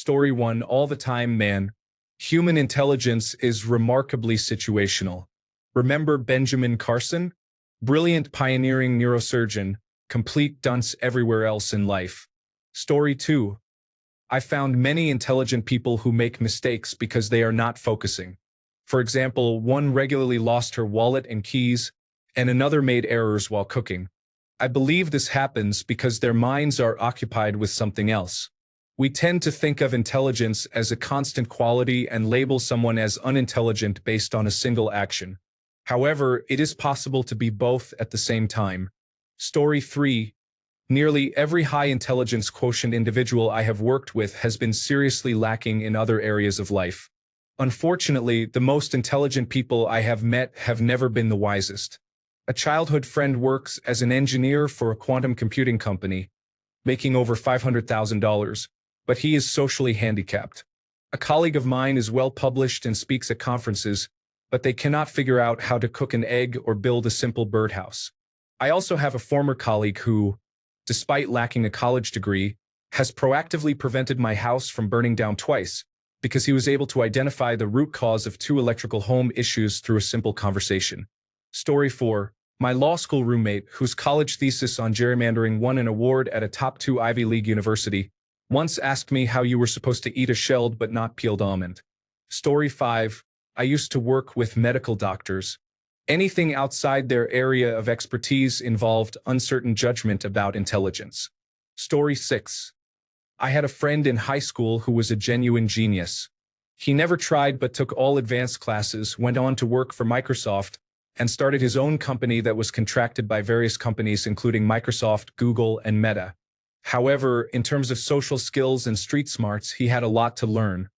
Story 1. All the time, man. Human intelligence is remarkably situational. Remember Benjamin Carson? Brilliant pioneering neurosurgeon, complete dunce everywhere else in life. Story 2. I found many intelligent people who make mistakes because they are not focusing. For example, one regularly lost her wallet and keys, and another made errors while cooking. I believe this happens because their minds are occupied with something else. We tend to think of intelligence as a constant quality and label someone as unintelligent based on a single action. However, it is possible to be both at the same time. Story 3. Nearly every high intelligence quotient individual I have worked with has been seriously lacking in other areas of life. Unfortunately, the most intelligent people I have met have never been the wisest. A childhood friend works as an engineer for a quantum computing company, making over $500,000, but he is socially handicapped. A colleague of mine is well published and speaks at conferences, but they cannot figure out how to cook an egg or build a simple birdhouse. I also have a former colleague who, despite lacking a college degree, has proactively prevented my house from burning down twice because he was able to identify the root cause of two electrical home issues through a simple conversation. Story 4. My law school roommate, whose college thesis on gerrymandering won an award at a top 2 Ivy League university, once asked me how you were supposed to eat a shelled but not peeled almond. Story 5. I used to work with medical doctors. Anything outside their area of expertise involved uncertain judgment about intelligence. Story 6. I had a friend in high school who was a genuine genius. He never tried but took all advanced classes, went on to work for Microsoft, and started his own company that was contracted by various companies including Microsoft, Google, and Meta. However, in terms of social skills and street smarts, he had a lot to learn.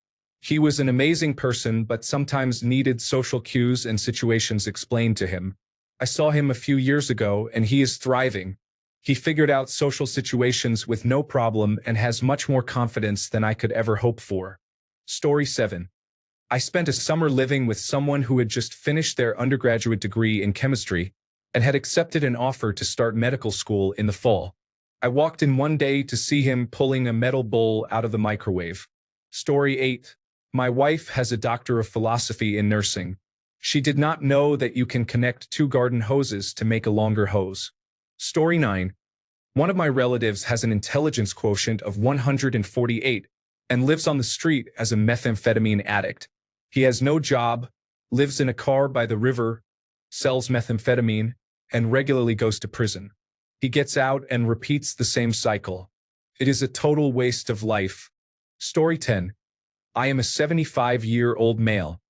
He was an amazing person but sometimes needed social cues and situations explained to him. I saw him a few years ago and he is thriving. He figured out social situations with no problem and has much more confidence than I could ever hope for. Story 7. I spent a summer living with someone who had just finished their undergraduate degree in chemistry and had accepted an offer to start medical school in the fall. I walked in one day to see him pulling a metal bowl out of the microwave. Story 8. My wife has a doctor of philosophy in nursing. She did not know that you can connect two garden hoses to make a longer hose. Story 9. One of my relatives has an intelligence quotient of 148 and lives on the street as a methamphetamine addict. He has no job, lives in a car by the river, sells methamphetamine, and regularly goes to prison. He gets out and repeats the same cycle. It is a total waste of life. Story 10. I am a 75-year-old male.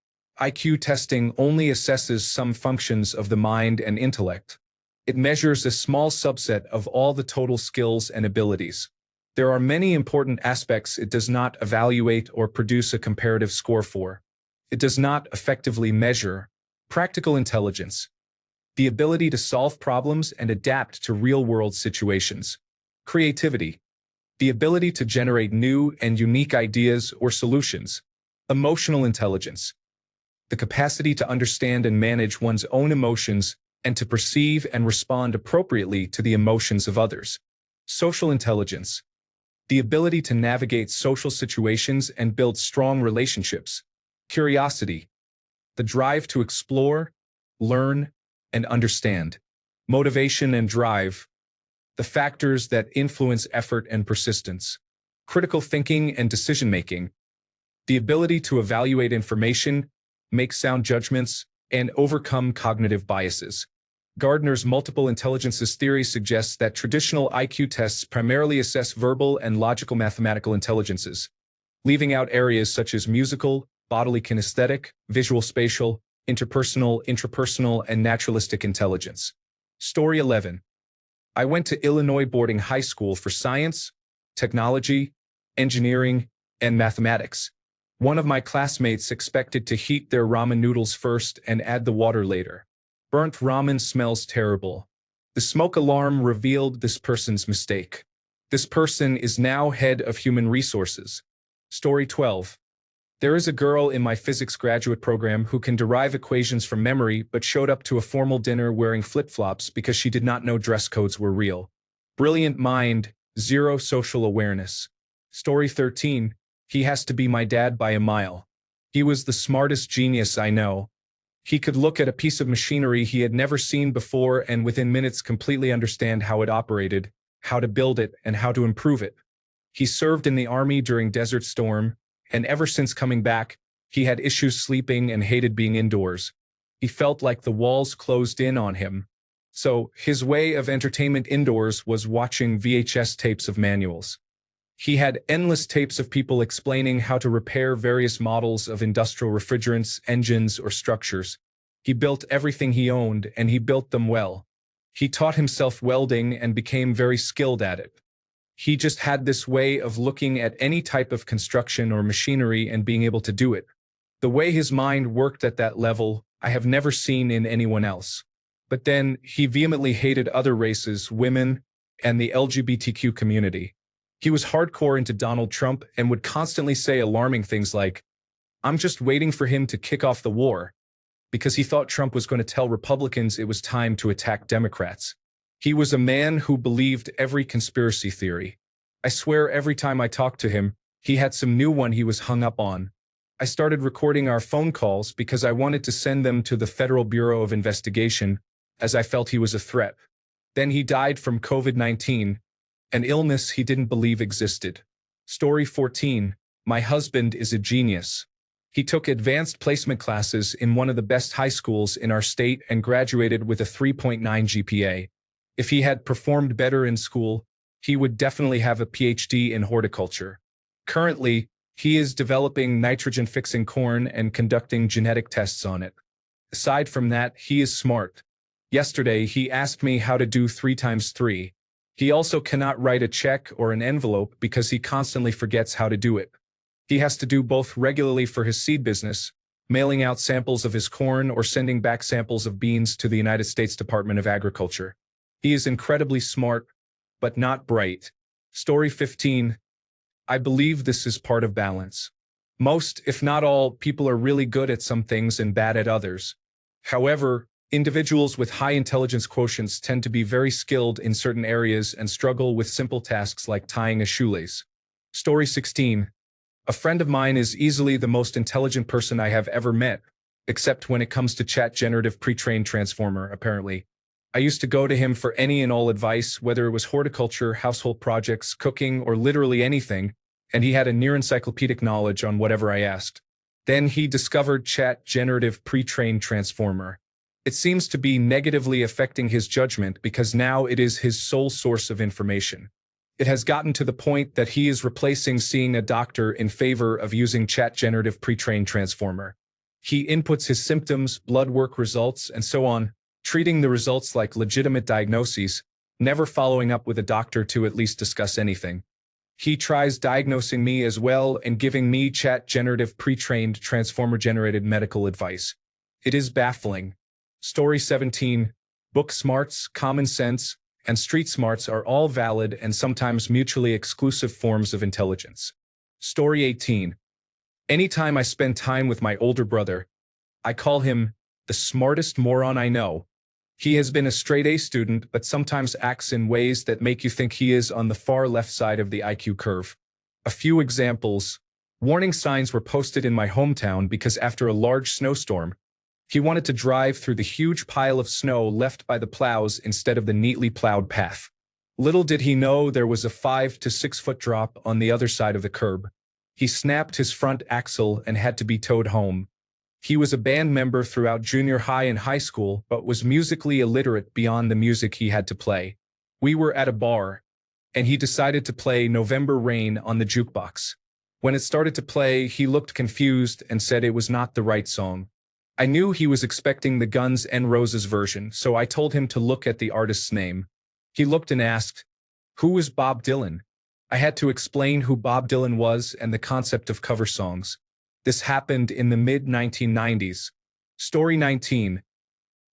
IQ testing only assesses some functions of the mind and intellect. It measures a small subset of all the total skills and abilities. There are many important aspects it does not evaluate or produce a comparative score for. It does not effectively measure practical intelligence, the ability to solve problems and adapt to real-world situations, creativity, the ability to generate new and unique ideas or solutions, emotional intelligence, the capacity to understand and manage one's own emotions and to perceive and respond appropriately to the emotions of others, social intelligence, the ability to navigate social situations and build strong relationships, curiosity, the drive to explore, learn, and understand, motivation and drive, the factors that influence effort and persistence, critical thinking and decision-making, the ability to evaluate information, make sound judgments, and overcome cognitive biases. Gardner's multiple intelligences theory suggests that traditional IQ tests primarily assess verbal and logical mathematical intelligences, leaving out areas such as musical, bodily kinesthetic, visual spatial, interpersonal, intrapersonal, and naturalistic intelligence. Story 11. I went to Illinois boarding high school for science, technology, engineering, and mathematics. One of my classmates expected to heat their ramen noodles first and add the water later. Burnt ramen smells terrible. The smoke alarm revealed this person's mistake. This person is now head of human resources. Story 12. There is a girl in my physics graduate program who can derive equations from memory but showed up to a formal dinner wearing flip-flops because she did not know dress codes were real. Brilliant mind, zero social awareness. Story 13. He has to be my dad by a mile. He was the smartest genius I know. He could look at a piece of machinery he had never seen before and within minutes completely understand how it operated, how to build it, and how to improve it. He served in the army during Desert Storm, and ever since coming back, he had issues sleeping and hated being indoors. He felt like the walls closed in on him. So his way of entertainment indoors was watching VHS tapes of manuals. He had endless tapes of people explaining how to repair various models of industrial refrigerants, engines, or structures. He built everything he owned, and he built them well. He taught himself welding and became very skilled at it. He just had this way of looking at any type of construction or machinery and being able to do it. The way his mind worked at that level, I have never seen in anyone else. But then, he vehemently hated other races, women, and the LGBTQ community. He was hardcore into Donald Trump and would constantly say alarming things like, "I'm just waiting for him to kick off the war," because he thought Trump was going to tell Republicans it was time to attack Democrats. He was a man who believed every conspiracy theory. I swear every time I talked to him, he had some new one he was hung up on. I started recording our phone calls because I wanted to send them to the Federal Bureau of Investigation, as I felt he was a threat. Then he died from COVID-19, an illness he didn't believe existed. Story 14. My husband is a genius. He took advanced placement classes in one of the best high schools in our state and graduated with a 3.9 GPA. If he had performed better in school, he would definitely have a PhD in horticulture. Currently, he is developing nitrogen-fixing corn and conducting genetic tests on it. Aside from that, he is smart. Yesterday, he asked me how to do 3 times 3. He also cannot write a check or an envelope because he constantly forgets how to do it. He has to do both regularly for his seed business, mailing out samples of his corn or sending back samples of beans to the United States Department of Agriculture. He is incredibly smart, but not bright. Story 15. I believe this is part of balance. Most, if not all, people are really good at some things and bad at others. However, individuals with high intelligence quotients tend to be very skilled in certain areas and struggle with simple tasks like tying a shoelace. Story 16. A friend of mine is easily the most intelligent person I have ever met, except when it comes to chat generative pre-trained transformer, apparently. I used to go to him for any and all advice, whether it was horticulture, household projects, cooking, or literally anything, and he had a near-encyclopedic knowledge on whatever I asked. Then he discovered chat generative pre-trained transformer. It seems to be negatively affecting his judgment because now it is his sole source of information. It has gotten to the point that he is replacing seeing a doctor in favor of using chat generative pre-trained transformer. He inputs his symptoms, blood work results, and so on, treating the results like legitimate diagnoses, never following up with a doctor to at least discuss anything. He tries diagnosing me as well and giving me chat generative pre-trained transformer-generated medical advice. It is baffling. Story 17. Book smarts, common sense, and street smarts are all valid and sometimes mutually exclusive forms of intelligence. Story 18. Anytime I spend time with my older brother, I call him the smartest moron I know. He has been a straight-A student, but sometimes acts in ways that make you think he is on the far left side of the IQ curve. A few examples. Warning signs were posted in my hometown because after a large snowstorm, he wanted to drive through the huge pile of snow left by the plows instead of the neatly plowed path. Little did he know there was a 5 to 6 foot drop on the other side of the curb. He snapped his front axle and had to be towed home. He was a band member throughout junior high and high school, but was musically illiterate beyond the music he had to play. We were at a bar, and he decided to play November Rain on the jukebox. When it started to play, he looked confused and said it was not the right song. I knew he was expecting the Guns N' Roses version, so I told him to look at the artist's name. He looked and asked, "Who is Bob Dylan?" I had to explain who Bob Dylan was and the concept of cover songs. This happened in the mid-1990s. Story 19.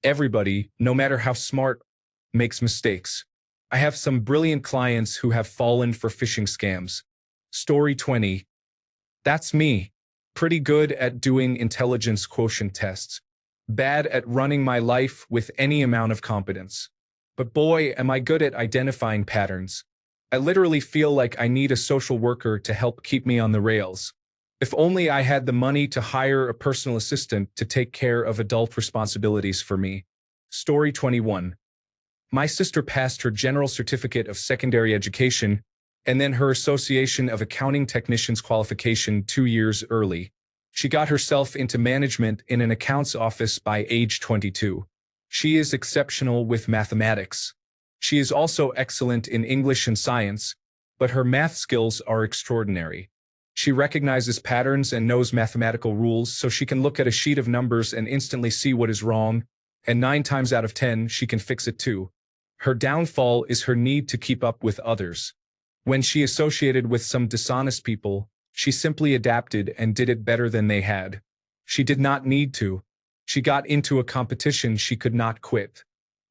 Everybody, no matter how smart, makes mistakes. I have some brilliant clients who have fallen for phishing scams. Story 20. That's me. Pretty good at doing intelligence quotient tests. Bad at running my life with any amount of competence. But boy, am I good at identifying patterns. I literally feel like I need a social worker to help keep me on the rails. If only I had the money to hire a personal assistant to take care of adult responsibilities for me. Story 21. My sister passed her General Certificate of Secondary Education and then her Association of Accounting Technicians qualification 2 years early. She got herself into management in an accounts office by age 22. She is exceptional with mathematics. She is also excellent in English and science, but her math skills are extraordinary. She recognizes patterns and knows mathematical rules, so she can look at a sheet of numbers and instantly see what is wrong, and 9 times out of 10 she can fix it too. Her downfall is her need to keep up with others. When she associated with some dishonest people, she simply adapted and did it better than they had. She did not need to. She got into a competition she could not quit.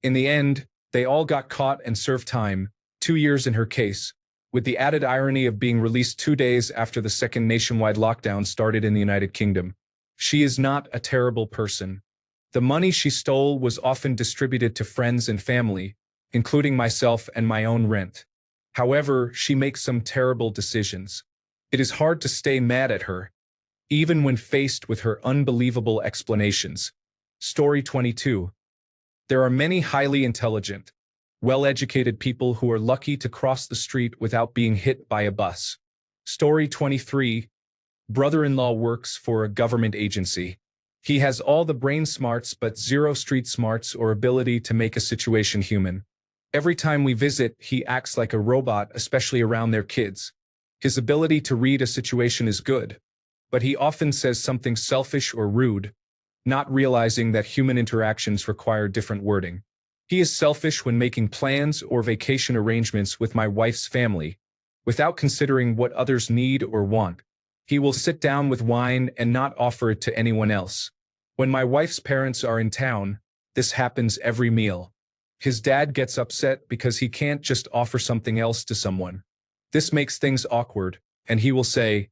In the end, they all got caught and served time, 2 years in her case, with the added irony of being released 2 days after the second nationwide lockdown started in the United Kingdom. She is not a terrible person. The money she stole was often distributed to friends and family, including myself and my own rent. However, she makes some terrible decisions. It is hard to stay mad at her, even when faced with her unbelievable explanations. Story 22. There are many highly intelligent, well-educated people who are lucky to cross the street without being hit by a bus. Story 23. Brother-in-law works for a government agency. He has all the brain smarts but zero street smarts or ability to make a situation human. Every time we visit, he acts like a robot, especially around their kids. His ability to read a situation is good, but he often says something selfish or rude, not realizing that human interactions require different wording. He is selfish when making plans or vacation arrangements with my wife's family, without considering what others need or want. He will sit down with wine and not offer it to anyone else. When my wife's parents are in town, this happens every meal. His dad gets upset because he can't just offer something else to someone. This makes things awkward, and he will say,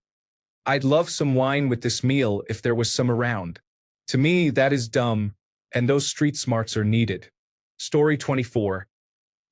"I'd love some wine with this meal if there was some around." To me, that is dumb, and those street smarts are needed. Story 24.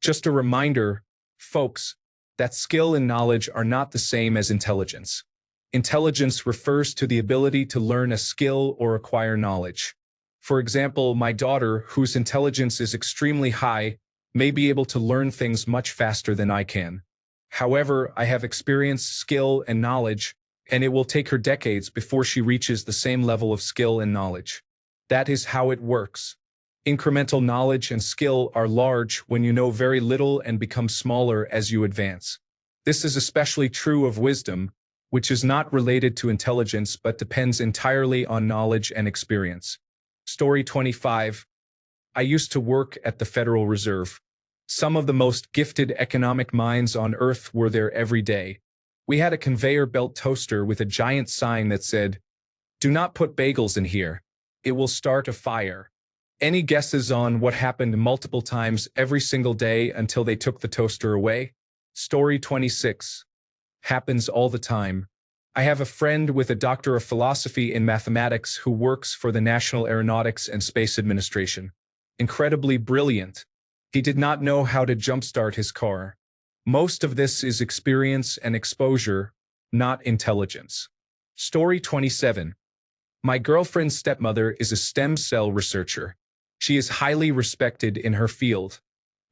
Just a reminder, folks, that skill and knowledge are not the same as intelligence. Intelligence refers to the ability to learn a skill or acquire knowledge. For example, my daughter, whose intelligence is extremely high, may be able to learn things much faster than I can. However, I have experience, skill, and knowledge, and it will take her decades before she reaches the same level of skill and knowledge. That is how it works. Incremental knowledge and skill are large when you know very little and become smaller as you advance. This is especially true of wisdom, which is not related to intelligence but depends entirely on knowledge and experience. Story 25. I used to work at the Federal Reserve. Some of the most gifted economic minds on earth were there every day. We had a conveyor belt toaster with a giant sign that said, "Do not put bagels in here. It will start a fire." Any guesses on what happened multiple times every single day until they took the toaster away? Story 26. Happens all the time. I have a friend with a Doctor of Philosophy in Mathematics who works for the National Aeronautics and Space Administration. Incredibly brilliant. He did not know how to jumpstart his car. Most of this is experience and exposure, not intelligence. Story 27. My girlfriend's stepmother is a stem cell researcher. She is highly respected in her field.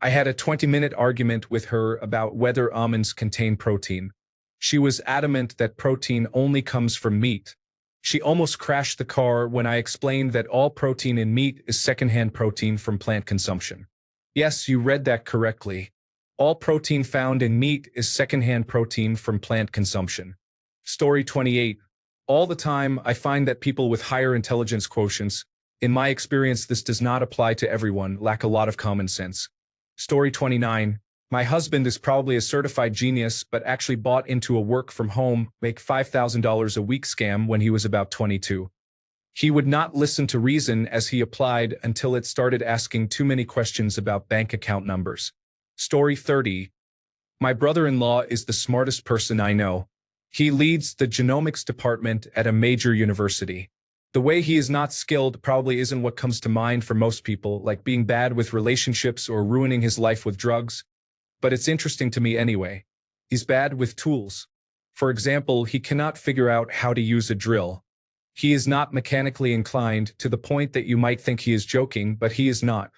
I had a 20-minute argument with her about whether almonds contain protein. She was adamant that protein only comes from meat. She almost crashed the car when I explained that all protein in meat is secondhand protein from plant consumption. Yes, you read that correctly. All protein found in meat is secondhand protein from plant consumption. Story 28. All the time, I find that people with higher intelligence quotients, in my experience this does not apply to everyone, lack a lot of common sense. Story 29. My husband is probably a certified genius but actually bought into a work-from-home, make $5,000 a week scam when he was about 22. He would not listen to reason as he applied until it started asking too many questions about bank account numbers. Story 30. My brother-in-law is the smartest person I know. He leads the genomics department at a major university. The way he is not skilled probably isn't what comes to mind for most people, like being bad with relationships or ruining his life with drugs. But it's interesting to me anyway. He's bad with tools. For example, he cannot figure out how to use a drill. He is not mechanically inclined to the point that you might think he is joking, but he is not.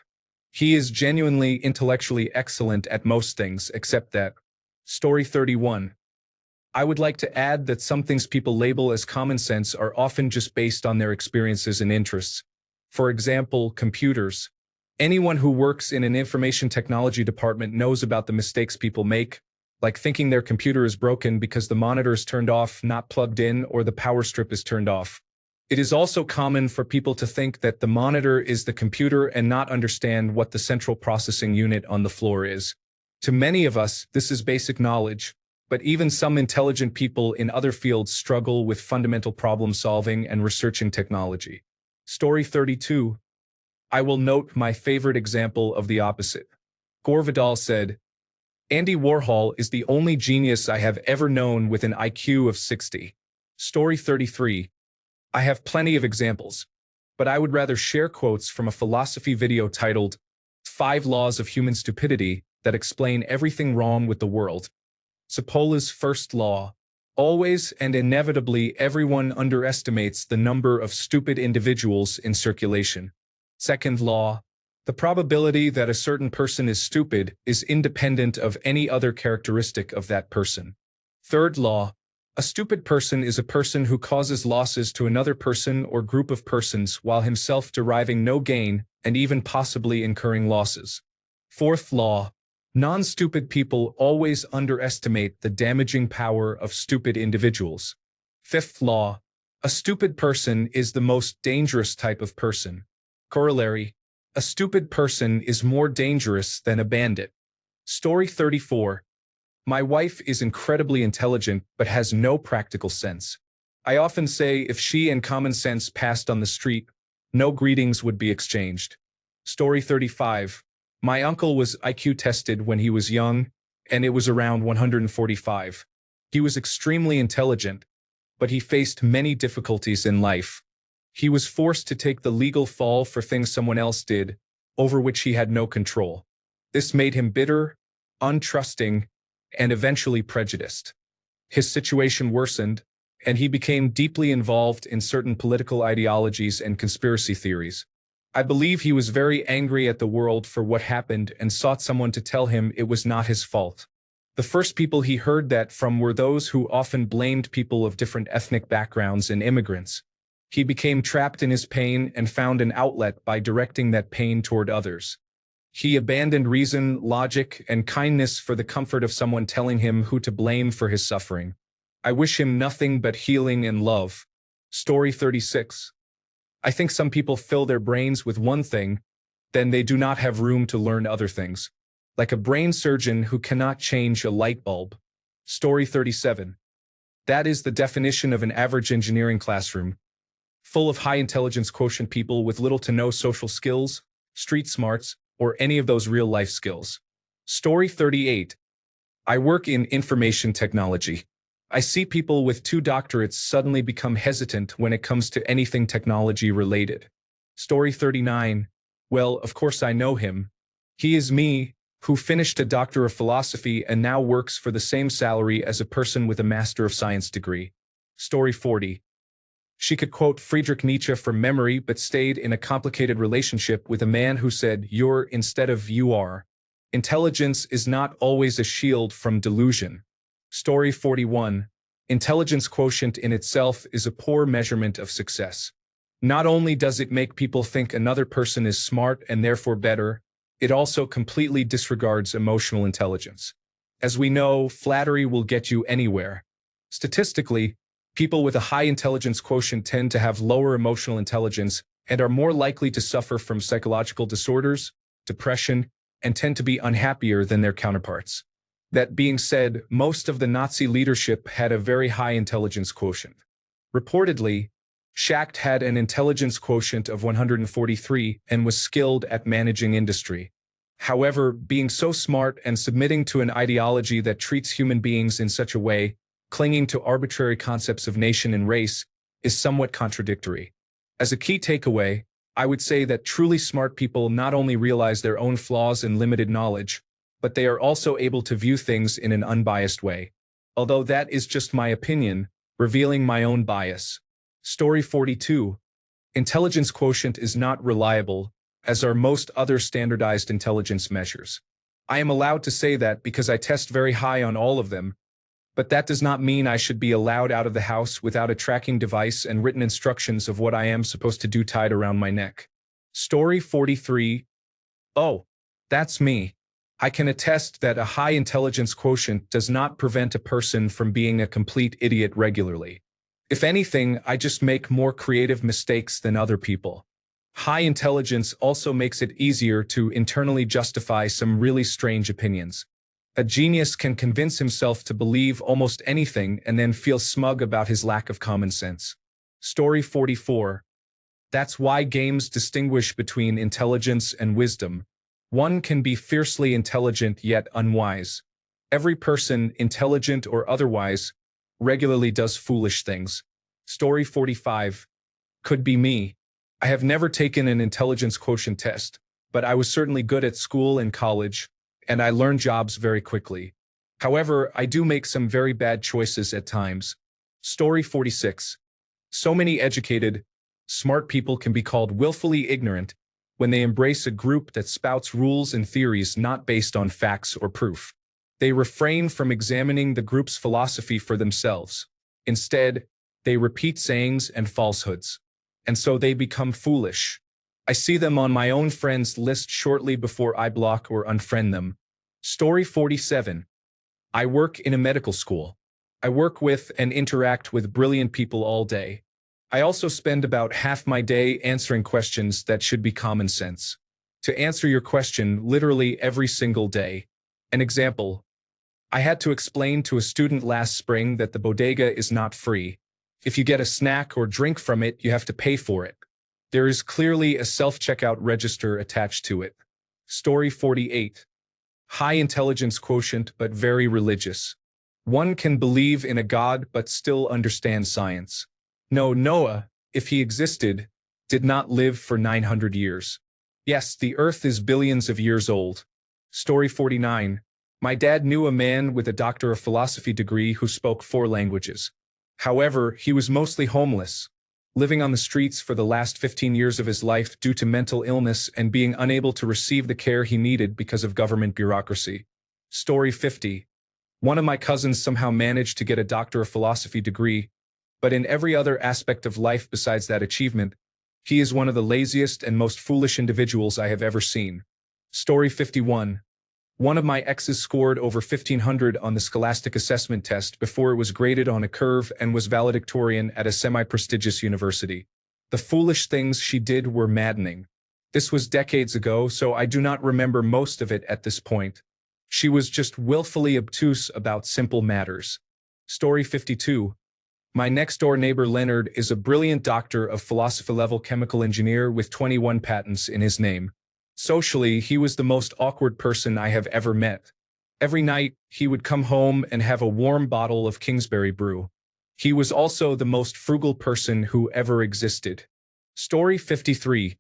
He is genuinely intellectually excellent at most things except that. Story 31. I would like to add that some things people label as common sense are often just based on their experiences and interests. For example, computers. Anyone who works in an information technology department knows about the mistakes people make, like thinking their computer is broken because the monitor is turned off, not plugged in, or the power strip is turned off. It is also common for people to think that the monitor is the computer and not understand what the central processing unit on the floor is. To many of us, this is basic knowledge, but even some intelligent people in other fields struggle with fundamental problem solving and researching technology. Story 32. I will note my favorite example of the opposite. Gore Vidal said, Andy Warhol is the only genius I have ever known with an IQ of 60. Story 33. I have plenty of examples, but I would rather share quotes from a philosophy video titled 5 Laws of Human Stupidity that explain everything wrong with the world. Sapola's first law. Always and inevitably everyone underestimates the number of stupid individuals in circulation. Second law. The probability that a certain person is stupid is independent of any other characteristic of that person. Third law. A stupid person is a person who causes losses to another person or group of persons while himself deriving no gain and even possibly incurring losses. Fourth law. Non-stupid people always underestimate the damaging power of stupid individuals. Fifth law. A stupid person is the most dangerous type of person. Corollary. A stupid person is more dangerous than a bandit. Story 34. My wife is incredibly intelligent but has no practical sense. I often say if she and common sense passed on the street, no greetings would be exchanged. Story 35. My uncle was IQ tested when he was young, and it was around 145. He was extremely intelligent, but he faced many difficulties in life. He was forced to take the legal fall for things someone else did, over which he had no control. This made him bitter, untrusting, and eventually prejudiced. His situation worsened, and he became deeply involved in certain political ideologies and conspiracy theories. I believe he was very angry at the world for what happened and sought someone to tell him it was not his fault. The first people he heard that from were those who often blamed people of different ethnic backgrounds and immigrants. He became trapped in his pain and found an outlet by directing that pain toward others. He abandoned reason, logic, and kindness for the comfort of someone telling him who to blame for his suffering. I wish him nothing but healing and love. Story 36. I think some people fill their brains with one thing, then they do not have room to learn other things. Like a brain surgeon who cannot change a light bulb. Story 37. That is the definition of an average engineering classroom, full of high intelligence quotient people with little to no social skills, street smarts, or any of those real-life skills. Story 38. I work in information technology. I see people with 2 doctorates suddenly become hesitant when it comes to anything technology-related. Story 39. Well, of course I know him. He is me, who finished a Doctor of Philosophy and now works for the same salary as a person with a Master of Science degree. Story 40. She could quote Friedrich Nietzsche from memory but stayed in a complicated relationship with a man who said, "You're" instead of "you are." Intelligence is not always a shield from delusion. Story 41. Intelligence quotient in itself is a poor measurement of success. Not only does it make people think another person is smart and therefore better, it also completely disregards emotional intelligence. As we know, flattery will get you anywhere. Statistically, people with a high intelligence quotient tend to have lower emotional intelligence and are more likely to suffer from psychological disorders, depression, and tend to be unhappier than their counterparts. That being said, most of the Nazi leadership had a very high intelligence quotient. Reportedly, Schacht had an intelligence quotient of 143 and was skilled at managing industry. However, being so smart and submitting to an ideology that treats human beings in such a way, clinging to arbitrary concepts of nation and race, is somewhat contradictory. As a key takeaway, I would say that truly smart people not only realize their own flaws and limited knowledge, but they are also able to view things in an unbiased way. Although that is just my opinion, revealing my own bias. Story 42. Intelligence quotient is not reliable, as are most other standardized intelligence measures. I am allowed to say that because I test very high on all of them, but that does not mean I should be allowed out of the house without a tracking device and written instructions of what I am supposed to do tied around my neck. Story 43. Oh, that's me. I can attest that a high intelligence quotient does not prevent a person from being a complete idiot regularly. If anything, I just make more creative mistakes than other people. High intelligence also makes it easier to internally justify some really strange opinions. A genius can convince himself to believe almost anything and then feel smug about his lack of common sense. Story 44. That's why games distinguish between intelligence and wisdom. One can be fiercely intelligent yet unwise. Every person, intelligent or otherwise, regularly does foolish things. Story 45. Could be me. I have never taken an intelligence quotient test, but I was certainly good at school and college, and I learned jobs very quickly. However, I do make some very bad choices at times. Story 46. So many educated, smart people can be called willfully ignorant when they embrace a group that spouts rules and theories not based on facts or proof. They refrain from examining the group's philosophy for themselves. Instead, they repeat sayings and falsehoods. And so they become foolish. I see them on my own friends list shortly before I block or unfriend them. Story 47. I work in a medical school. I work with and interact with brilliant people all day. I also spend about half my day answering questions that should be common sense. To answer your question literally every single day. An example. I had to explain to a student last spring that the bodega is not free. If you get a snack or drink from it, you have to pay for it. There is clearly a self-checkout register attached to it. Story 48. High intelligence quotient but very religious. One can believe in a god but still understand science. No, Noah, if he existed, did not live for 900 years. Yes, the earth is billions of years old. Story 49. My dad knew a man with a Doctor of Philosophy degree who spoke 4 languages. However, he was mostly homeless, living on the streets for the last 15 years of his life due to mental illness and being unable to receive the care he needed because of government bureaucracy. Story 50. One of my cousins somehow managed to get a Doctor of Philosophy degree, but in every other aspect of life besides that achievement, he is one of the laziest and most foolish individuals I have ever seen. Story 51. One of my exes scored over 1,500 on the Scholastic Assessment Test before it was graded on a curve and was valedictorian at a semi-prestigious university. The foolish things she did were maddening. This was decades ago, so I do not remember most of it at this point. She was just willfully obtuse about simple matters. Story 52. My next-door neighbor Leonard is a brilliant Doctor of Philosophy-level chemical engineer with 21 patents in his name. Socially, he was the most awkward person I have ever met. Every night, he would come home and have a warm bottle of Kingsbury brew. He was also the most frugal person who ever existed. Story 53.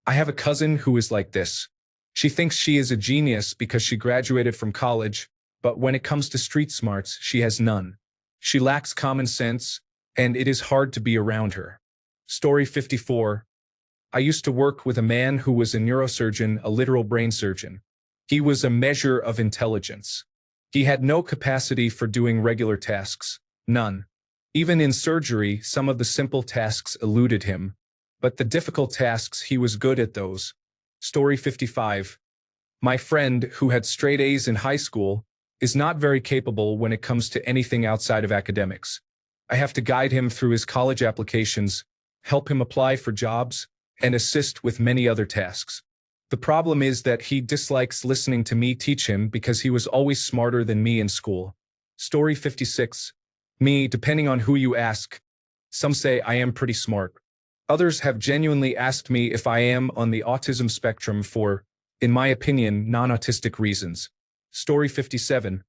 I have a cousin who is like this. She thinks she is a genius because she graduated from college, but when it comes to street smarts, she has none. She lacks common sense, and it is hard to be around her. Story 54. I used to work with a man who was a neurosurgeon, a literal brain surgeon. He was a measure of intelligence. He had no capacity for doing regular tasks, none. Even in surgery, some of the simple tasks eluded him, but the difficult tasks he was good at those. Story 55. My friend, who had straight A's in high school, is not very capable when it comes to anything outside of academics. I have to guide him through his college applications, help him apply for jobs, and assist with many other tasks. The problem is that he dislikes listening to me teach him because he was always smarter than me in school. Story 56. Me, depending on who you ask. Some say I am pretty smart. Others have genuinely asked me if I am on the autism spectrum for, in my opinion, non-autistic reasons. Story 57.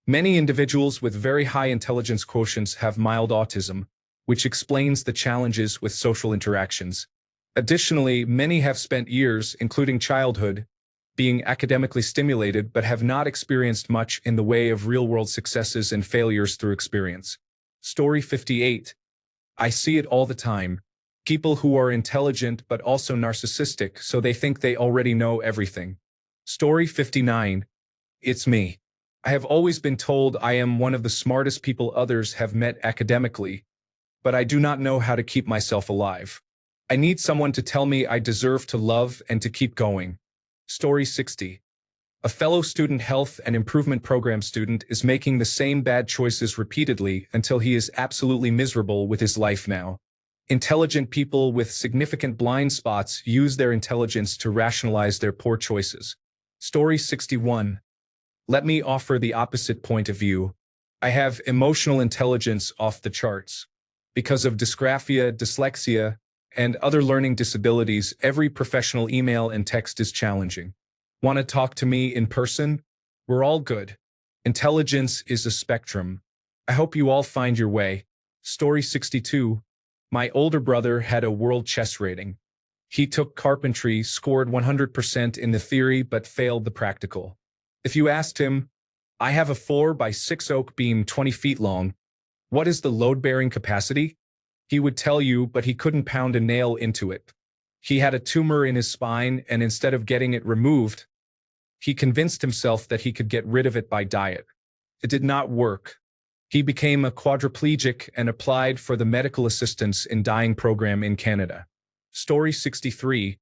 Many individuals with very high intelligence quotients have mild autism, which explains the challenges with social interactions. Additionally, many have spent years, including childhood, being academically stimulated but have not experienced much in the way of real-world successes and failures through experience. Story 58. I see it all the time. People who are intelligent but also narcissistic, so they think they already know everything. Story 59. It's me. I have always been told I am one of the smartest people others have met academically, but I do not know how to keep myself alive. I need someone to tell me I deserve to love and to keep going. Story 60. A fellow student health and improvement program student is making the same bad choices repeatedly until he is absolutely miserable with his life now. Intelligent people with significant blind spots use their intelligence to rationalize their poor choices. Story 61. Let me offer the opposite point of view. I have emotional intelligence off the charts. Because of dysgraphia, dyslexia, and other learning disabilities, every professional email and text is challenging. Want to talk to me in person? We're all good. Intelligence is a spectrum. I hope you all find your way. Story 62. My older brother had a world chess rating. He took carpentry, scored 100% in the theory, but failed the practical. If you asked him, I have a 4x6 oak beam 20 feet long. What is the load-bearing capacity? He would tell you, but he couldn't pound a nail into it. He had a tumor in his spine, and instead of getting it removed, he convinced himself that he could get rid of it by diet. It did not work. He became a quadriplegic and applied for the medical assistance in dying program in Canada. Story 63.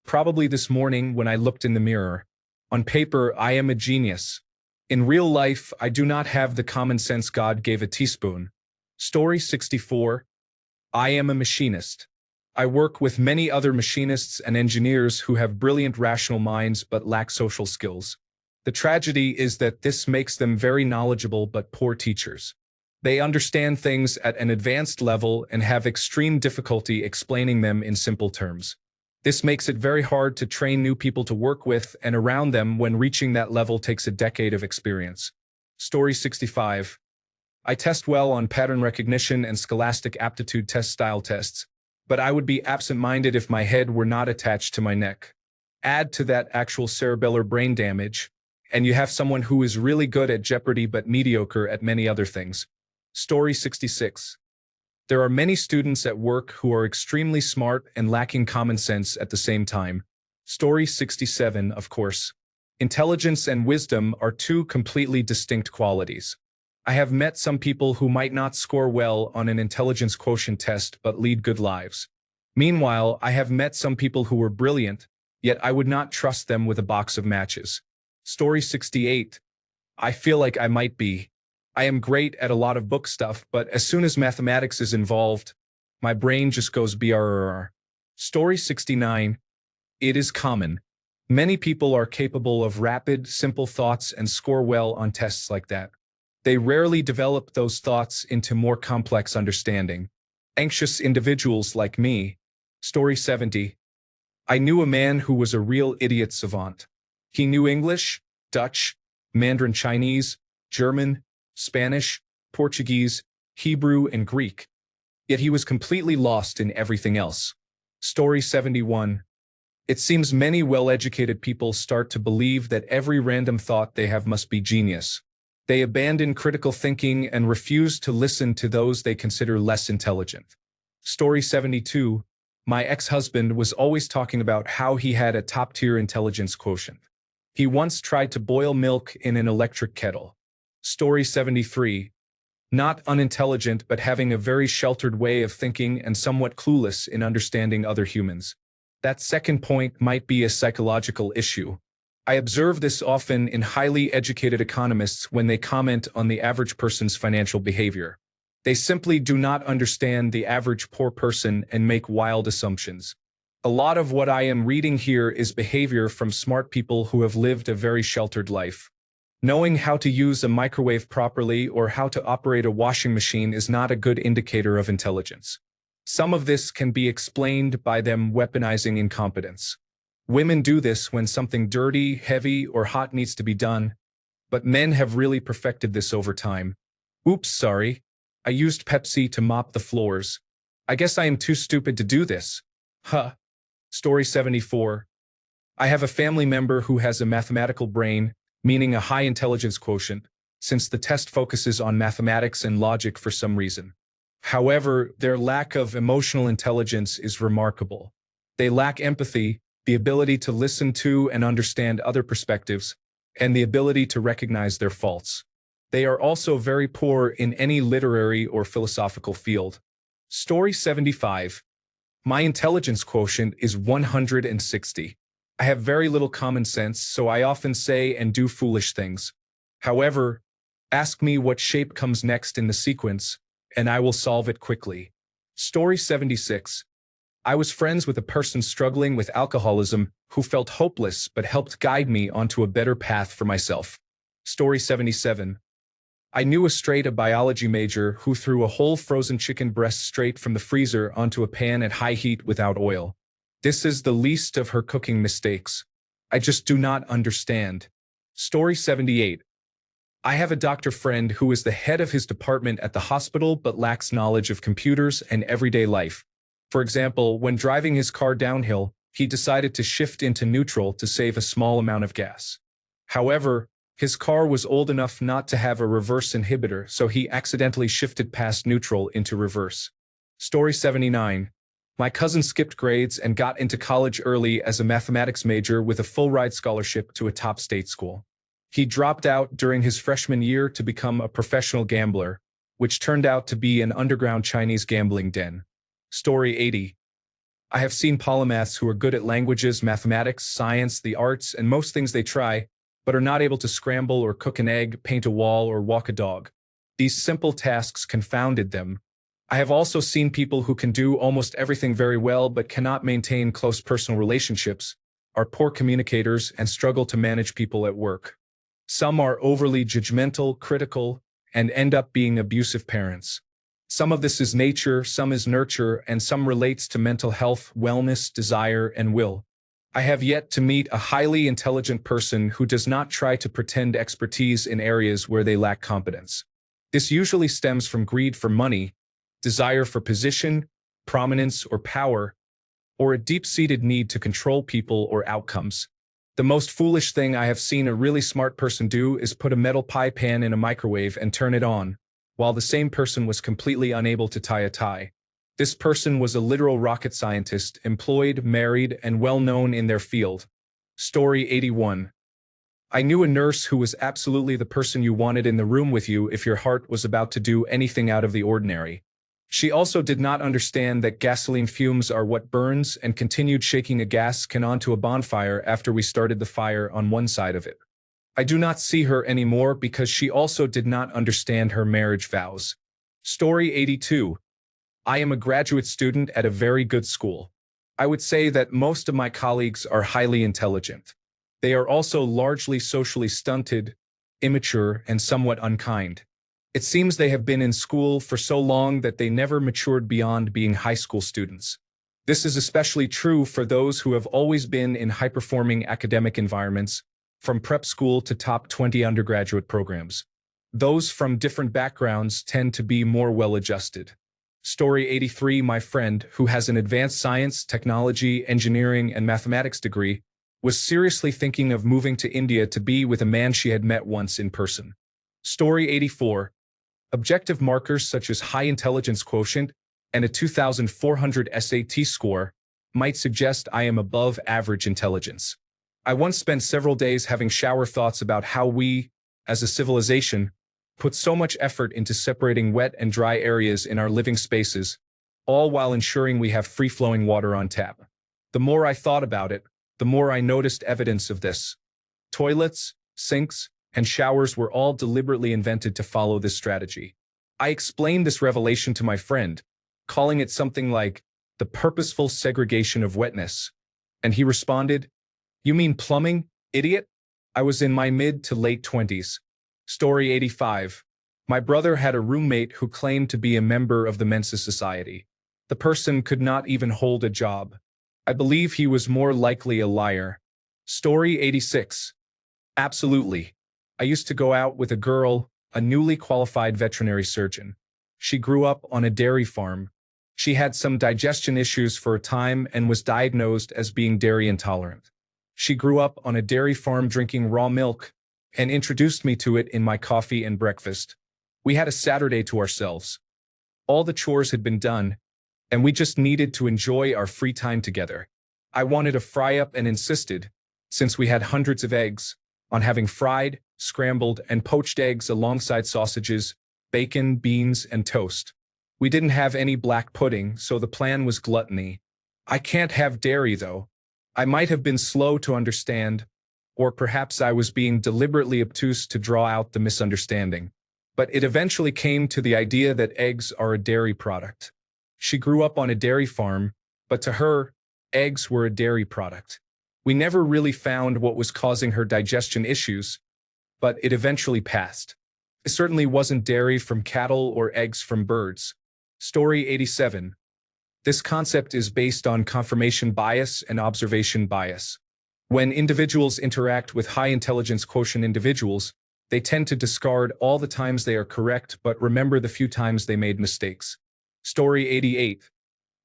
Probably this morning when I looked in the mirror. On paper, I am a genius. In real life, I do not have the common sense God gave a teaspoon. Story 64. I am a machinist. I work with many other machinists and engineers who have brilliant rational minds but lack social skills. The tragedy is that this makes them very knowledgeable but poor teachers. They understand things at an advanced level and have extreme difficulty explaining them in simple terms. This makes it very hard to train new people to work with and around them when reaching that level takes a decade of experience. Story 65. I test well on pattern recognition and scholastic aptitude test style tests, but I would be absent-minded if my head were not attached to my neck. Add to that actual cerebellar brain damage, and you have someone who is really good at Jeopardy but mediocre at many other things. Story 66. There are many students at work who are extremely smart and lacking common sense at the same time. Story 67, of course. Intelligence and wisdom are two completely distinct qualities. I have met some people who might not score well on an intelligence quotient test but lead good lives. Meanwhile, I have met some people who were brilliant, yet I would not trust them with a box of matches. Story 68. I feel like I might be. I am great at a lot of book stuff, but as soon as mathematics is involved, my brain just goes brrr. Story 69. It is common. Many people are capable of rapid, simple thoughts and score well on tests like that. They rarely develop those thoughts into more complex understanding. Anxious individuals like me. Story 70. I knew a man who was a real idiot savant. He knew English, Dutch, Mandarin Chinese, German, Spanish, Portuguese, Hebrew, and Greek. Yet he was completely lost in everything else. Story 71. It seems many well-educated people start to believe that every random thought they have must be genius. They abandon critical thinking and refuse to listen to those they consider less intelligent. Story 72. My ex-husband was always talking about how he had a top-tier intelligence quotient. He once tried to boil milk in an electric kettle. Story 73. Not unintelligent, but having a very sheltered way of thinking and somewhat clueless in understanding other humans. That second point might be a psychological issue. I observe this often in highly educated economists when they comment on the average person's financial behavior. They simply do not understand the average poor person and make wild assumptions. A lot of what I am reading here is behavior from smart people who have lived a very sheltered life. Knowing how to use a microwave properly or how to operate a washing machine is not a good indicator of intelligence. Some of this can be explained by them weaponizing incompetence. Women do this when something dirty, heavy, or hot needs to be done, but men have really perfected this over time. Oops, sorry. I used Pepsi to mop the floors. I guess I am too stupid to do this. Huh. Story 74. I have a family member who has a mathematical brain, meaning a high intelligence quotient, since the test focuses on mathematics and logic for some reason. However, their lack of emotional intelligence is remarkable. They lack empathy, the ability to listen to and understand other perspectives, and the ability to recognize their faults. They are also very poor in any literary or philosophical field. Story 75. My intelligence quotient is 160. I have very little common sense, so I often say and do foolish things. However, ask me what shape comes next in the sequence, and I will solve it quickly. Story 76. I was friends with a person struggling with alcoholism who felt hopeless but helped guide me onto a better path for myself. Story 77. I knew a biology major who threw a whole frozen chicken breast straight from the freezer onto a pan at high heat without oil. This is the least of her cooking mistakes. I just do not understand. Story 78. I have a doctor friend who is the head of his department at the hospital but lacks knowledge of computers and everyday life. For example, when driving his car downhill, he decided to shift into neutral to save a small amount of gas. However, his car was old enough not to have a reverse inhibitor, so he accidentally shifted past neutral into reverse. Story 79. My cousin skipped grades and got into college early as a mathematics major with a full-ride scholarship to a top state school. He dropped out during his freshman year to become a professional gambler, which turned out to be an underground Chinese gambling den. Story 80. I have seen polymaths who are good at languages, mathematics, science, the arts, and most things they try, but are not able to scramble or cook an egg, paint a wall, or walk a dog. These simple tasks confounded them. I have also seen people who can do almost everything very well but cannot maintain close personal relationships, are poor communicators, and struggle to manage people at work. Some are overly judgmental, critical, and end up being abusive parents. Some of this is nature, some is nurture, and some relates to mental health, wellness, desire, and will. I have yet to meet a highly intelligent person who does not try to pretend expertise in areas where they lack competence. This usually stems from greed for money, desire for position, prominence, or power, or a deep-seated need to control people or outcomes. The most foolish thing I have seen a really smart person do is put a metal pie pan in a microwave and turn it on, while the same person was completely unable to tie a tie. This person was a literal rocket scientist, employed, married, and well-known in their field. Story 81. I knew a nurse who was absolutely the person you wanted in the room with you if your heart was about to do anything out of the ordinary. She also did not understand that gasoline fumes are what burns and continued shaking a gas can onto a bonfire after we started the fire on one side of it. I do not see her anymore because she also did not understand her marriage vows. Story 82. I am a graduate student at a very good school. I would say that most of my colleagues are highly intelligent. They are also largely socially stunted, immature, and somewhat unkind. It seems they have been in school for so long that they never matured beyond being high school students. This is especially true for those who have always been in high-performing academic environments, from prep school to top 20 undergraduate programs. Those from different backgrounds tend to be more well-adjusted. Story 83. My friend, who has an advanced science, technology, engineering, and mathematics degree, was seriously thinking of moving to India to be with a man she had met once in person. Story 84. Objective markers such as high intelligence quotient and a 2,400 SAT score might suggest I am above average intelligence. I once spent several days having shower thoughts about how we, as a civilization, put so much effort into separating wet and dry areas in our living spaces, all while ensuring we have free-flowing water on tap. The more I thought about it, the more I noticed evidence of this. Toilets, sinks, and showers were all deliberately invented to follow this strategy. I explained this revelation to my friend, calling it something like the purposeful segregation of wetness, and he responded, "You mean plumbing, idiot?" I was in my mid to late 20s. Story 85. My brother had a roommate who claimed to be a member of the Mensa Society. The person could not even hold a job. I believe he was more likely a liar. Story 86. Absolutely. I used to go out with a girl, a newly qualified veterinary surgeon. She grew up on a dairy farm. She had some digestion issues for a time and was diagnosed as being dairy intolerant. She grew up on a dairy farm drinking raw milk and introduced me to it in my coffee and breakfast. We had a Saturday to ourselves. All the chores had been done, and we just needed to enjoy our free time together. I wanted a fry-up and insisted, since we had hundreds of eggs, on having fried, scrambled, and poached eggs alongside sausages, bacon, beans, and toast. We didn't have any black pudding, so the plan was gluttony. I can't have dairy, though. I might have been slow to understand, or perhaps I was being deliberately obtuse to draw out the misunderstanding. But it eventually came to the idea that eggs are a dairy product. She grew up on a dairy farm, but to her, eggs were a dairy product. We never really found what was causing her digestion issues, but it eventually passed. It certainly wasn't dairy from cattle or eggs from birds. Story 87. This concept is based on confirmation bias and observation bias. When individuals interact with high intelligence quotient individuals, they tend to discard all the times they are correct but remember the few times they made mistakes. Story 88.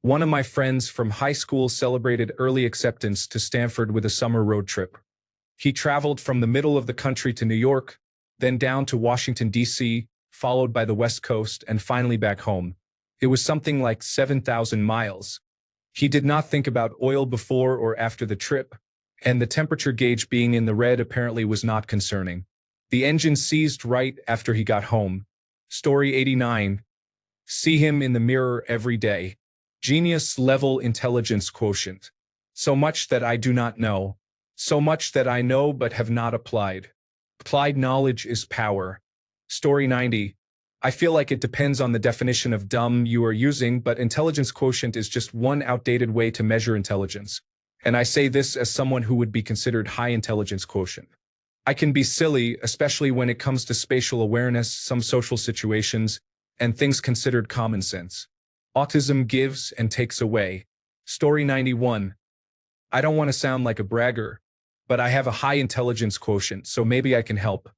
One of my friends from high school celebrated early acceptance to Stanford with a summer road trip. He traveled from the middle of the country to New York, then down to Washington, D.C., followed by the West Coast, and finally back home. It was something like 7,000 miles. He did not think about oil before or after the trip, and the temperature gauge being in the red apparently was not concerning. The engine seized right after he got home. Story 89. See him in the mirror every day. Genius level intelligence quotient. So much that I do not know. So much that I know but have not applied. Applied knowledge is power. Story 90. I feel like it depends on the definition of dumb you are using, but intelligence quotient is just one outdated way to measure intelligence. And I say this as someone who would be considered high intelligence quotient. I can be silly, especially when it comes to spatial awareness, some social situations, and things considered common sense. Autism gives and takes away. Story 91. I don't want to sound like a bragger, but I have a high intelligence quotient, so maybe I can help.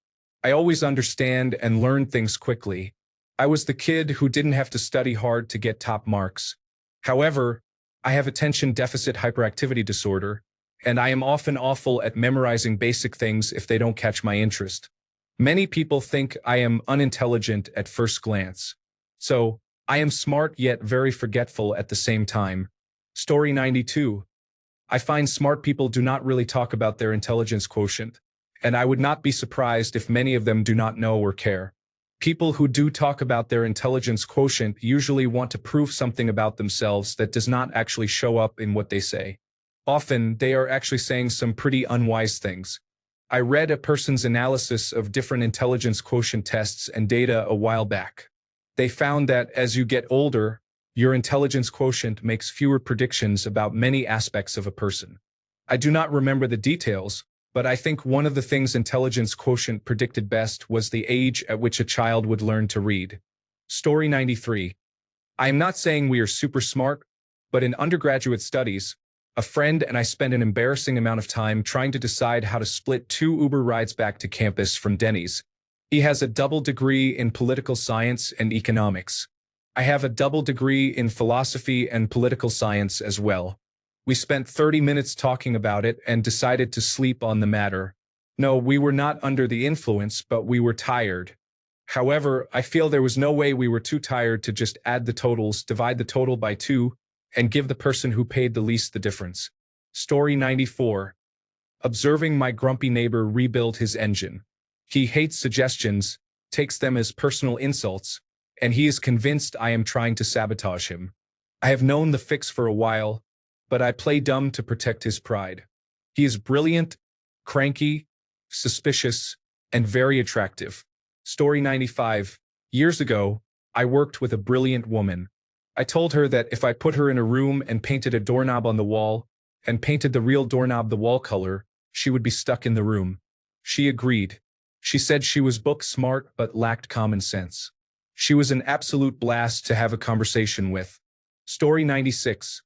I always understand and learn things quickly. I was the kid who didn't have to study hard to get top marks. However, I have attention deficit hyperactivity disorder, and I am often awful at memorizing basic things if they don't catch my interest. Many people think I am unintelligent at first glance. So, I am smart yet very forgetful at the same time. Story 92. I find smart people do not really talk about their intelligence quotient, and I would not be surprised if many of them do not know or care. People who do talk about their intelligence quotient usually want to prove something about themselves that does not actually show up in what they say. Often, they are actually saying some pretty unwise things. I read a person's analysis of different intelligence quotient tests and data a while back. They found that as you get older, your intelligence quotient makes fewer predictions about many aspects of a person. I do not remember the details, but I think one of the things intelligence quotient predicted best was the age at which a child would learn to read. Story 93. I am not saying we are super smart, but in undergraduate studies, a friend and I spent an embarrassing amount of time trying to decide how to split 2 Uber rides back to campus from Denny's. He has a double degree in political science and economics. I have a double degree in philosophy and political science as well. We spent 30 minutes talking about it and decided to sleep on the matter. No, we were not under the influence, but we were tired. However, I feel there was no way we were too tired to just add the totals, divide the total by 2, and give the person who paid the least the difference. Story 94. Observing my grumpy neighbor rebuild his engine. He hates suggestions, takes them as personal insults, and he is convinced I am trying to sabotage him. I have known the fix for a while, but I play dumb to protect his pride. He is brilliant, cranky, suspicious, and very attractive. Story 95. Years ago, I worked with a brilliant woman. I told her that if I put her in a room and painted a doorknob on the wall, and painted the real doorknob the wall color, she would be stuck in the room. She agreed. She said she was book smart but lacked common sense. She was an absolute blast to have a conversation with. Story 96.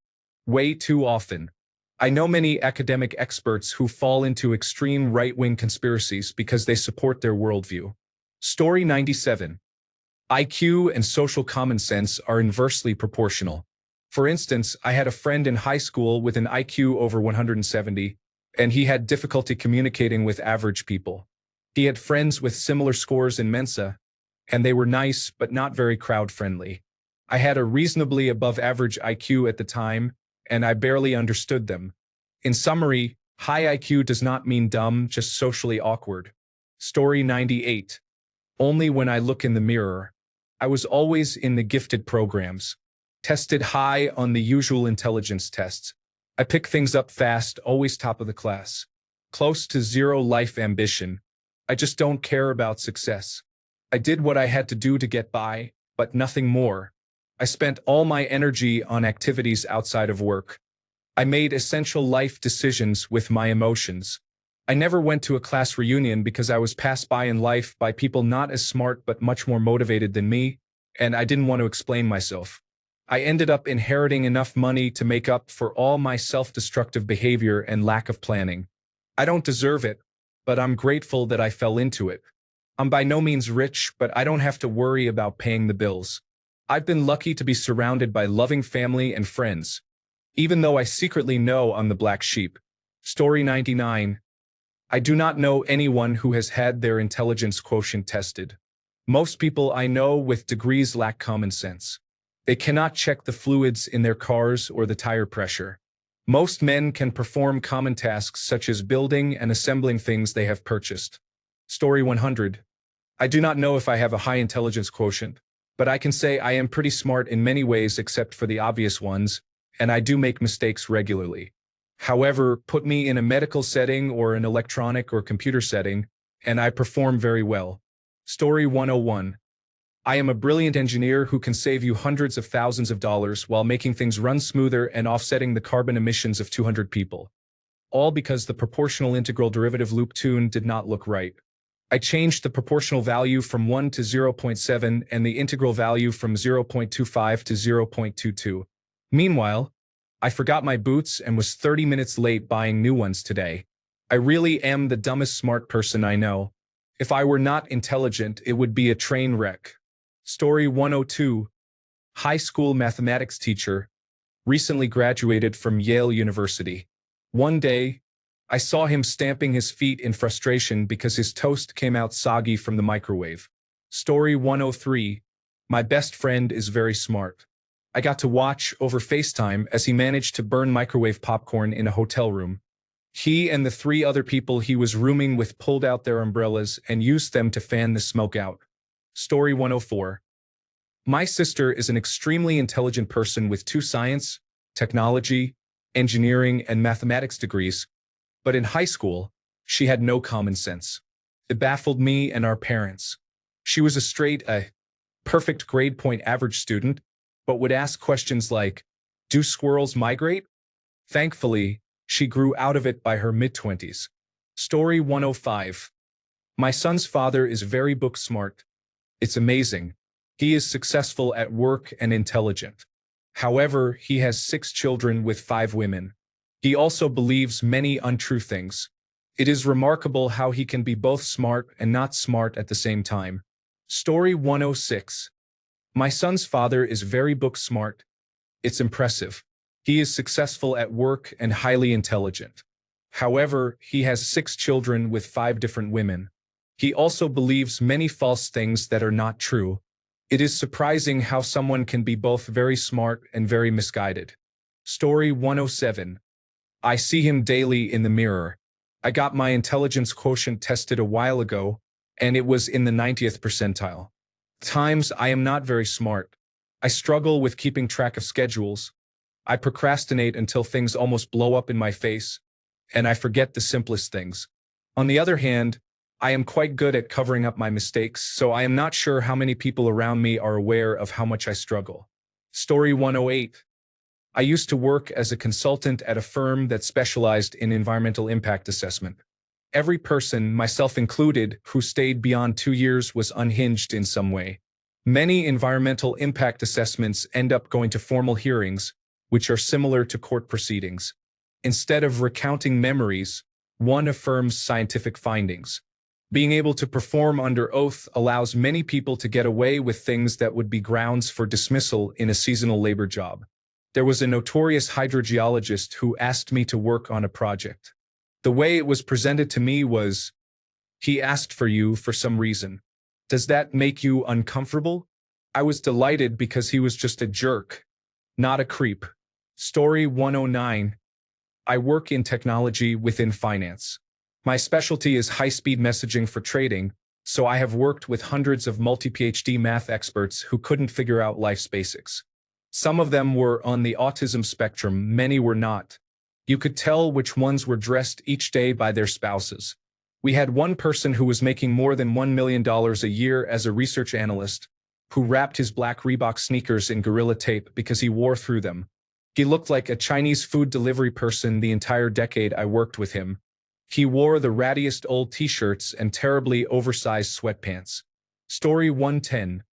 Way too often. I know many academic experts who fall into extreme right-wing conspiracies because they support their worldview. Story 97. IQ and social common sense are inversely proportional. For instance, I had a friend in high school with an IQ over 170, and he had difficulty communicating with average people. He had friends with similar scores in Mensa, and they were nice but not very crowd-friendly. I had a reasonably above-average IQ at the time, and I barely understood them. In summary, high IQ does not mean dumb, just socially awkward. Story 98. Only when I look in the mirror. I was always in the gifted programs. Tested high on the usual intelligence tests. I pick things up fast, always top of the class. Close to zero life ambition. I just don't care about success. I did what I had to do to get by, but nothing more. I spent all my energy on activities outside of work. I made essential life decisions with my emotions. I never went to a class reunion because I was passed by in life by people not as smart but much more motivated than me, and I didn't want to explain myself. I ended up inheriting enough money to make up for all my self-destructive behavior and lack of planning. I don't deserve it, but I'm grateful that I fell into it. I'm by no means rich, but I don't have to worry about paying the bills. I've been lucky to be surrounded by loving family and friends, even though I secretly know I'm the black sheep. Story 99. I do not know anyone who has had their intelligence quotient tested. Most people I know with degrees lack common sense. They cannot check the fluids in their cars or the tire pressure. Most men can perform common tasks such as building and assembling things they have purchased. Story 100. I do not know if I have a high intelligence quotient, but I can say I am pretty smart in many ways except for the obvious ones, and I do make mistakes regularly. However, put me in a medical setting or an electronic or computer setting, and I perform very well. Story 101. I am a brilliant engineer who can save you hundreds of thousands of dollars while making things run smoother and offsetting the carbon emissions of 200 people. All because the proportional integral derivative loop tune did not look right. I changed the proportional value from 1 to 0.7 and the integral value from 0.25 to 0.22. Meanwhile, I forgot my boots and was 30 minutes late buying new ones today. I really am the dumbest smart person I know. If I were not intelligent, it would be a train wreck. Story 102. High school mathematics teacher, recently graduated from Yale University. One day, I saw him stamping his feet in frustration because his toast came out soggy from the microwave. Story 103. My best friend is very smart. I got to watch over FaceTime as he managed to burn microwave popcorn in a hotel room. He and the 3 other people he was rooming with pulled out their umbrellas and used them to fan the smoke out. Story 104. My sister is an extremely intelligent person with 2 science, technology, engineering, and mathematics degrees, but in high school, she had no common sense. It baffled me and our parents. She was a perfect grade point average student, but would ask questions like, do squirrels migrate? Thankfully, she grew out of it by her mid-20s. Story 105. My son's father is very book smart. It's amazing. He is successful at work and intelligent. However, he has 6 children with 5 women. He also believes many untrue things. It is remarkable how he can be both smart and not smart at the same time. Story 106. My son's father is very book smart. It's impressive. He is successful at work and highly intelligent. However, he has 6 children with 5 different women. He also believes many false things that are not true. It is surprising how someone can be both very smart and very misguided. Story 107. I see him daily in the mirror. I got my intelligence quotient tested a while ago, and it was in the 90th percentile. Times I am not very smart. I struggle with keeping track of schedules. I procrastinate until things almost blow up in my face, and I forget the simplest things. On the other hand, I am quite good at covering up my mistakes, so I am not sure how many people around me are aware of how much I struggle. Story 108. I used to work as a consultant at a firm that specialized in environmental impact assessment. Every person, myself included, who stayed beyond 2 years was unhinged in some way. Many environmental impact assessments end up going to formal hearings, which are similar to court proceedings. Instead of recounting memories, one affirms scientific findings. Being able to perform under oath allows many people to get away with things that would be grounds for dismissal in a seasonal labor job. There was a notorious hydrogeologist who asked me to work on a project. The way it was presented to me was, he asked for you for some reason. Does that make you uncomfortable? I was delighted because he was just a jerk, not a creep. Story 109. I work in technology within finance. My specialty is high-speed messaging for trading, so I have worked with hundreds of multi-PhD math experts who couldn't figure out life's basics. Some of them were on the autism spectrum, many were not. You could tell which ones were dressed each day by their spouses. We had one person who was making more than $1 million a year as a research analyst, who wrapped his black Reebok sneakers in Gorilla Tape because he wore through them. He looked like a Chinese food delivery person the entire decade I worked with him. He wore the rattiest old t-shirts and terribly oversized sweatpants. Story 110.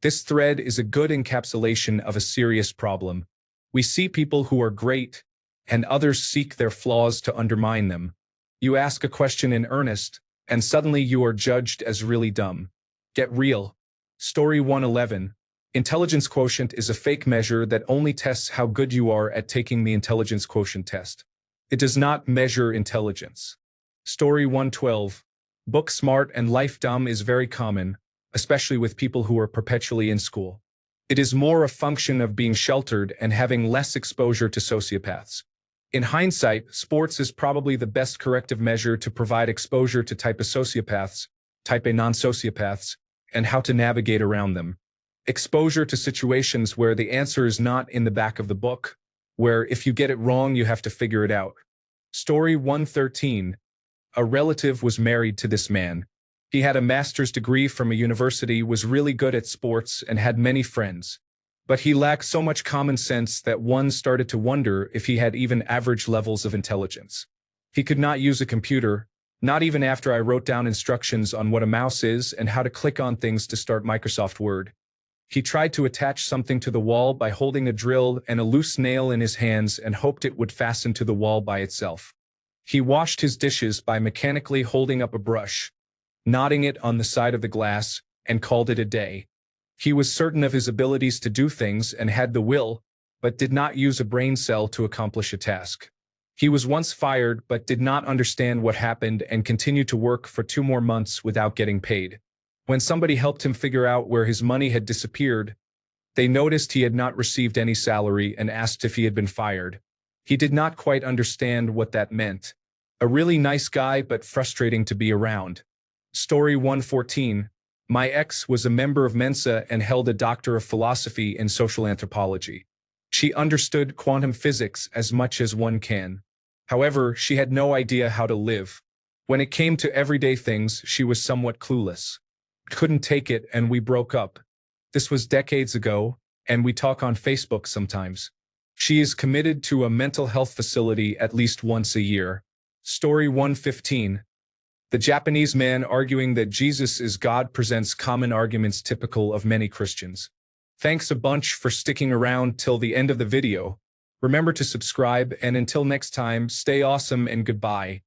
This thread is a good encapsulation of a serious problem. We see people who are great, and others seek their flaws to undermine them. You ask a question in earnest, and suddenly you are judged as really dumb. Get real. Story 111. Intelligence quotient is a fake measure that only tests how good you are at taking the intelligence quotient test. It does not measure intelligence. Story 112. Book smart and life dumb is very common, especially with people who are perpetually in school. It is more a function of being sheltered and having less exposure to sociopaths. In hindsight, sports is probably the best corrective measure to provide exposure to type A sociopaths, type A non-sociopaths, and how to navigate around them. Exposure to situations where the answer is not in the back of the book, where if you get it wrong, you have to figure it out. Story 113. A relative was married to this man. He had a master's degree from a university, was really good at sports, and had many friends. But he lacked so much common sense that one started to wonder if he had even average levels of intelligence. He could not use a computer, not even after I wrote down instructions on what a mouse is and how to click on things to start Microsoft Word. He tried to attach something to the wall by holding a drill and a loose nail in his hands and hoped it would fasten to the wall by itself. He washed his dishes by mechanically holding up a brush, knotting it on the side of the glass, and called it a day. He was certain of his abilities to do things and had the will, but did not use a brain cell to accomplish a task. He was once fired but did not understand what happened and continued to work for 2 more months without getting paid. When somebody helped him figure out where his money had disappeared, they noticed he had not received any salary and asked if he had been fired. He did not quite understand what that meant. A really nice guy but frustrating to be around. Story 114. My ex was a member of Mensa and held a Doctor of Philosophy in Social Anthropology. She understood quantum physics as much as one can. However, she had no idea how to live. When it came to everyday things, she was somewhat clueless. Couldn't take it and we broke up. This was decades ago, and we talk on Facebook sometimes. She is committed to a mental health facility at least once a year. Story 115. The Japanese man arguing that Jesus is God presents common arguments typical of many Christians. Thanks a bunch for sticking around till the end of the video. Remember to subscribe, and until next time, stay awesome and goodbye.